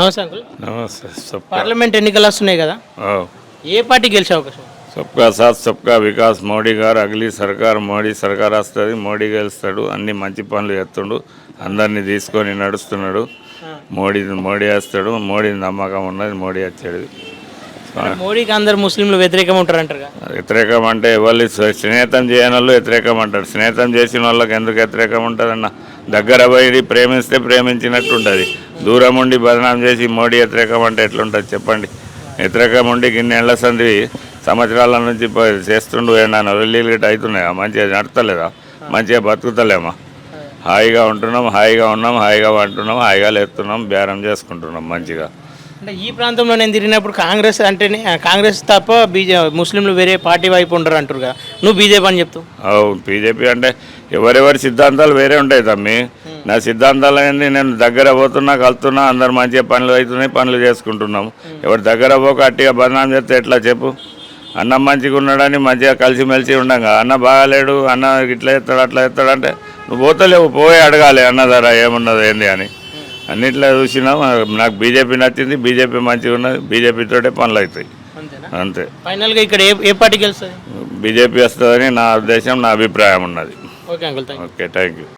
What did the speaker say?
నమస్తే అంకుల్. నమస్తే. పార్లమెంట్ ఎన్నికలు వస్తున్నాయి కదా, ఏ పార్టీ గెలిచే అవకాశం? సబ్కా సాత్ సబ్కా వికాస్. మోడీ గారు అగలీ సర్కార్, మోడీ సర్కార్ వస్తుంది, మోడీ గెలుస్తాడు. అన్ని మంచి పనులు చేస్తుండు, అందరినీ తీసుకొని నడుస్తున్నాడు. మోడీ వేస్తాడు, మోడీ నమ్మకం ఉన్నది, మోడీ వచ్చాడు. మోడీకి అందరు ముస్లింలు వ్యతిరేకం ఉంటారు అంటారు. వ్యతిరేకం అంటే ఎవరు స్నేహితం చేయని వాళ్ళు వ్యతిరేకం అంటారు. స్నేహితం చేసిన వాళ్ళకి ఎందుకు వ్యతిరేకం ఉంటుంది అన్న? దగ్గర పోయి ప్రేమిస్తే ప్రేమించినట్టు ఉంటుంది. దూరం ఉండి బదనాం చేసి మోడీ వ్యతిరేకం అంటే ఎట్లుంటుంది చెప్పండి? వ్యతిరేకం ఉండి ఇన్ని ఏళ్ల సంది సంవత్సరాల నుంచి చేస్తుండు ఏమన్నా వెళ్ళి అవుతున్నాయా? మంచిగా నడతలేదా? మంచిగా బతుకుతలేమా? హాయిగా ఉంటున్నాం, హాయిగా ఉన్నాం, హాయిగా వంటున్నాం, హాయిగా లేస్తున్నాం, బేరం చేసుకుంటున్నాం మంచిగా. అంటే ఈ ప్రాంతంలో నేను తిరిగినప్పుడు కాంగ్రెస్ అంటేనే కాంగ్రెస్ తప్ప ముస్లింలు వేరే పార్టీ వైపు ఉండరు అంటారు కదా, నువ్వు బీజేపీ అని చెప్తావు. బీజేపీ అంటే ఎవరెవరి సిద్ధాంతాలు వేరే ఉంటాయి తమ్మి. నా సిద్ధాంతాలు ఏంటి? నేను దగ్గర పోతున్నా, కలుతున్నా, అందరు మంచిగా పనులు అవుతున్నాయి, పనులు చేసుకుంటున్నాము. ఎవరి దగ్గర పోక అట్టిగా బదనాం చేస్తే ఎట్లా చెప్పు? అన్నం మంచిగా ఉన్నాడని మంచిగా కలిసిమెలిసి ఉండగా అన్న బాగాలేడు, అన్న ఇట్లా చేస్తాడు అట్లా చేస్తాడు అంటే నువ్వు పోతలేవు, పోయి అడగాలి అన్న ధర ఏమున్నది ఏంది అని. అన్నిట్లో చూసినా నాకు బీజేపీ నచ్చింది, బీజేపీ మంచిగా ఉన్నది, బీజేపీతోటే పనులు అవుతాయి అంతే. ఫైనల్గా ఇక్కడ ఏ పార్టీ గెలుస్తుంది? బీజేపీ వస్తుందని నా ఉద్దేశం, నా అభిప్రాయం ఉన్నది. Okay uncle, okay, thank you.